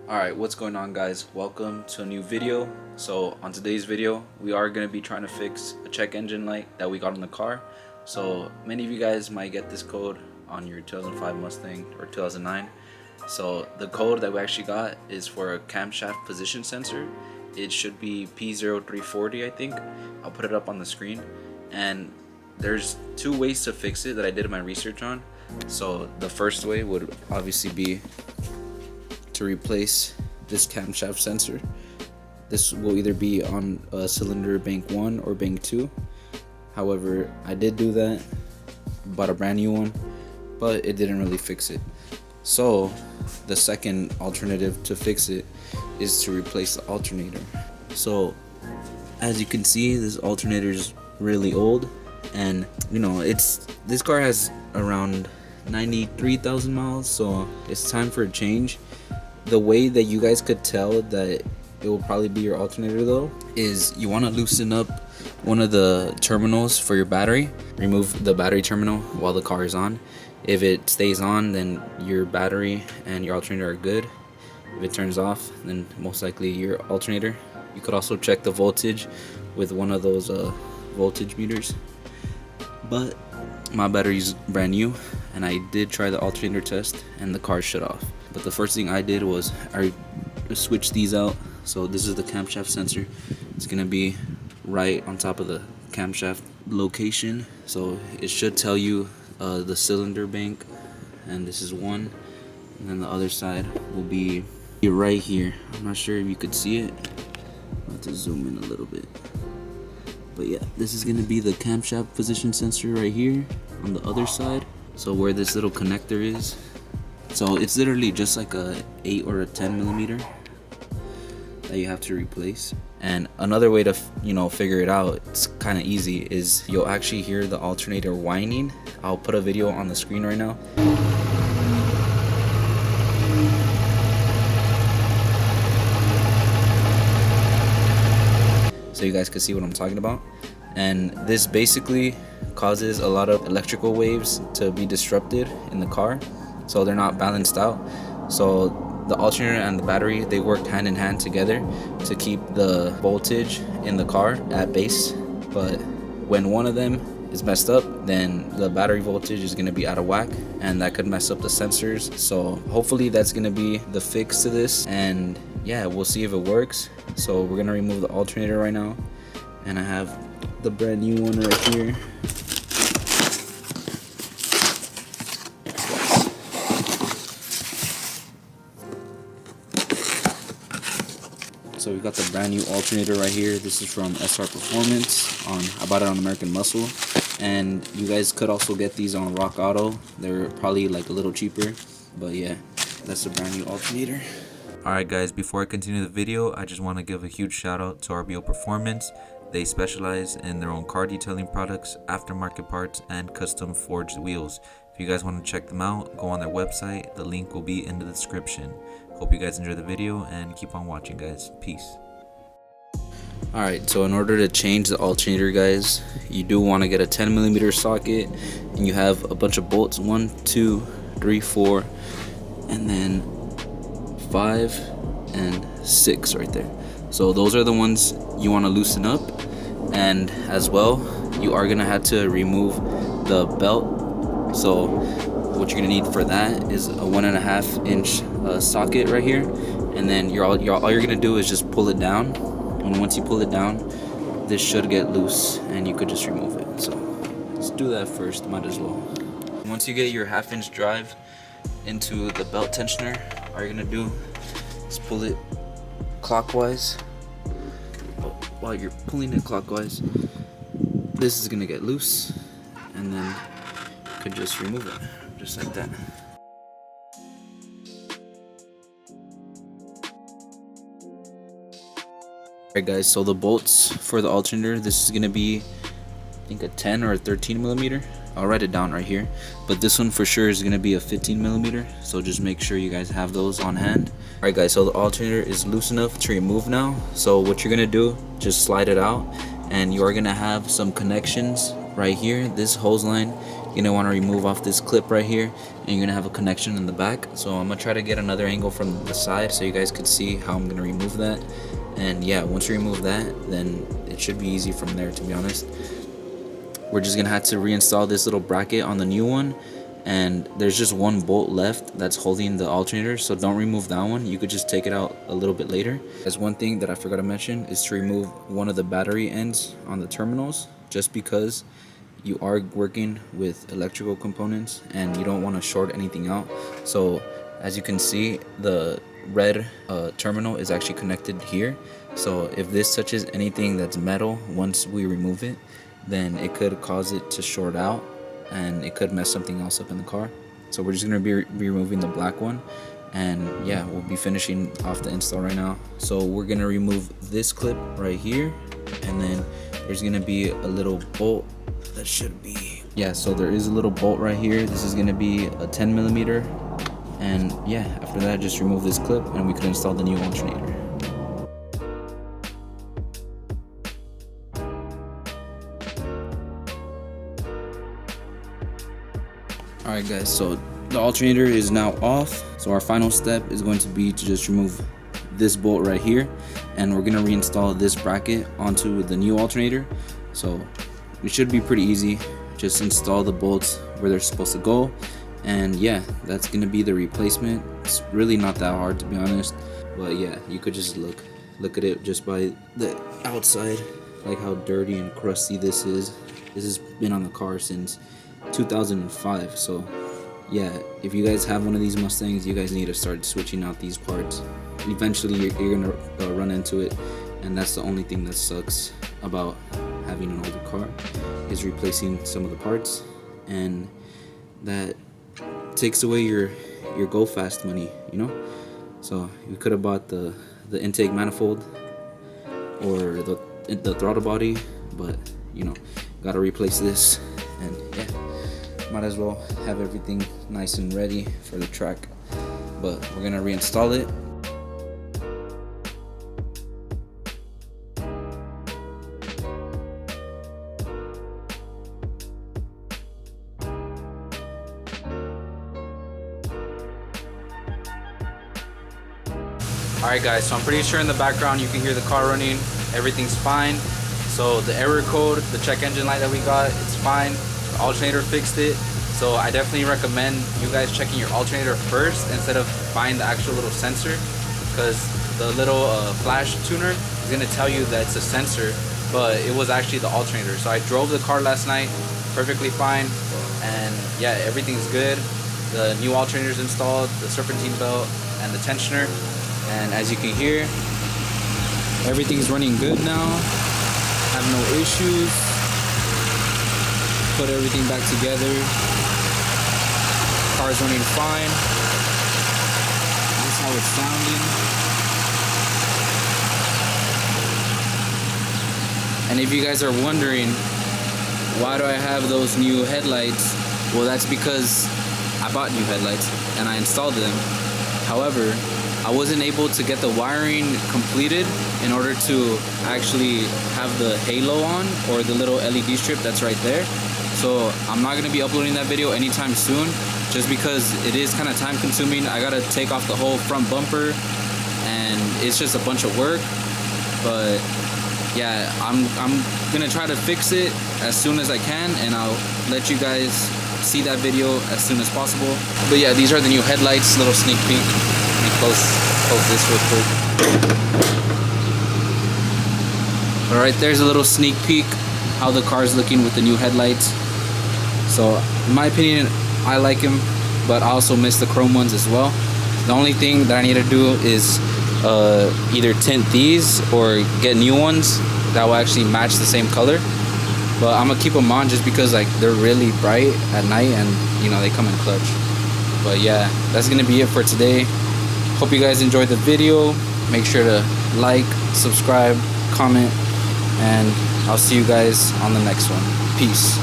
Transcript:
Alright, what's going on, guys? Welcome to a new video. So on today's video we are going to be trying to fix a check engine light that we got in the car. So many of you guys might get this code on your 2005 Mustang or 2009. So the code that we actually got is for a camshaft position sensor. It should be P0340, I think. I'll put it up on the screen. And there's two ways to fix it that I did my research on. So the first way would obviously be to replace this camshaft sensor. This will either be on cylinder bank 1 or bank 2. However, I did do that, bought a brand new one, but it didn't really fix it. So the second alternative to fix it is to replace the alternator. So as you can see, this alternator is really old, and you know, this car has around 93,000 miles, so it's time for a change. The way that you guys could tell that it will probably be your alternator though is you want to loosen up one of the terminals for your battery. Remove the battery terminal while the car is on. If it stays on, then your battery and your alternator are good. If it turns off, then most likely your alternator. You could also check the voltage with one of those voltage meters. But my battery's brand new, and I did try the alternator test and the car shut off. But the first thing I did was I switched these out. So this is the camshaft sensor. It's gonna be right on top of the camshaft location. So it should tell you the cylinder bank, and this is one. And then the other side will be right here. I'm not sure if you could see it. I'll have to zoom in a little bit. But yeah, this is gonna be the camshaft position sensor right here on the other side. So where this little connector is. So it's literally just like a 8 or a 10 millimeter that you have to replace. And another way to figure it out, it's kind of easy, is you'll actually hear the alternator whining. I'll put a video on the screen right now. So you guys can see what I'm talking about. And this basically causes a lot of electrical waves to be disrupted in the car, so they're not balanced out. So the alternator and the battery, they work hand in hand together to keep the voltage in the car at base. But when one of them is messed up, then the battery voltage is going to be out of whack, and that could mess up the sensors. So hopefully that's going to be the fix to this, and yeah, we'll see if it works. So we're going to remove the alternator right now, and I have the brand new one right here. So we got the brand new alternator right here. This is from SR Performance. I bought it on American Muscle, and you guys could also get these on Rock Auto. They're probably like a little cheaper, but yeah, that's the brand new alternator. Alright guys, before I continue the video, I just want to give a huge shout out to RBO Performance. They specialize in their own car detailing products, aftermarket parts, and custom forged wheels. If you guys want to check them out, go on their website. The link will be in the description. Hope you guys enjoy the video and keep on watching, guys. Peace. Alright, so in order to change the alternator, guys, you do want to get a 10 millimeter socket, and you have a bunch of bolts, 1, 2, 3, 4, and then 5 and 6 right there. So those are the ones you want to loosen up, and as well, you are gonna have to remove the belt. So what you're gonna need for that is a 1.5 inch socket right here, and then all you're gonna do is just pull it down. And once you pull it down, this should get loose, and you could just remove it. So let's do that first, might as well. Once you get your 1/2 inch drive into the belt tensioner, all you're gonna do is pull it clockwise. While you're pulling it clockwise, this is gonna get loose, and then you could just remove it, just like that. Alright guys, so the bolts for the alternator, this is gonna be, I think, a 10 or a 13 millimeter. I'll write it down right here, but this one for sure is gonna be a 15 millimeter, so just make sure you guys have those on hand. Alright guys, so the alternator is loose enough to remove now. So what you're gonna do, just slide it out, and you are gonna have some connections right here. This hose line, you're gonna want to remove off this clip right here, and you're gonna have a connection in the back. So I'm gonna try to get another angle from the side so you guys could see how I'm gonna remove that. And yeah, once you remove that, then it should be easy from there, to be honest. We're just gonna have to reinstall this little bracket on the new one, and there's just one bolt left that's holding the alternator, so don't remove that one. You could just take it out a little bit later. As one thing that I forgot to mention is to remove one of the battery ends on the terminals, just because you are working with electrical components and you don't want to short anything out. So as you can see, the red terminal is actually connected here, so if this touches anything that's metal once we remove it, then it could cause it to short out and it could mess something else up in the car. So we're just going to be removing the black one, and yeah, we'll be finishing off the install right now. So we're going to remove this clip right here, and then there's going to be a little bolt that should be, yeah, so there is a little bolt right here. This is going to be a 10mm, and yeah, after that just remove this clip and we could install the new alternator. Alright guys, so the alternator is now off. So our final step is going to be to just remove this bolt right here, and we're going to reinstall this bracket onto the new alternator. So it should be pretty easy. Just install the bolts where they're supposed to go, and yeah, that's going to be the replacement. It's really not that hard, to be honest, but yeah, you could just look at it just by the outside, like how dirty and crusty this is. This has been on the car since 2005. So yeah, if you guys have one of these Mustangs, you guys need to start switching out these parts. Eventually you're gonna run into it, and that's the only thing that sucks about having an older car, is replacing some of the parts, and that takes away your go fast money, you know. So you could have bought the intake manifold or the throttle body, but you know, gotta replace this, and yeah, might as well have everything nice and ready for the track. But we're gonna reinstall it. Alright guys, so I'm pretty sure in the background you can hear the car running. Everything's fine. So the error code, the check engine light that we got, it's fine. The alternator fixed it. So I definitely recommend you guys checking your alternator first instead of buying the actual little sensor, because the little flash tuner is going to tell you that it's a sensor, but it was actually the alternator. So I drove the car last night perfectly fine, and yeah, everything's good. The new alternator's installed, the serpentine belt and the tensioner, and as you can hear, everything's running good now. Have no issues. Put everything back together. Car's running fine. This is how it's sounding. And if you guys are wondering, why do I have those new headlights? Well, that's because I bought new headlights and I installed them. However, I wasn't able to get the wiring completed in order to actually have the halo on, or the little LED strip that's right there. So I'm not going to be uploading that video anytime soon, just because it is kind of time consuming. I got to take off the whole front bumper, and it's just a bunch of work. But yeah, I'm going to try to fix it as soon as I can, and I'll let you guys see that video as soon as possible. But yeah, these are the new headlights, little sneak peek. Let me close this real quick. Alright, there's a little sneak peek how the car is looking with the new headlights. So in my opinion, I like them, but I also miss the chrome ones as well. The only thing that I need to do is either tint these or get new ones that will actually match the same color. But I'm gonna keep them on just because like they're really bright at night, and you know, they come in clutch. But yeah, that's gonna be it for today. Hope you guys enjoyed the video. Make sure to like, subscribe, comment, and I'll see you guys on the next one. Peace.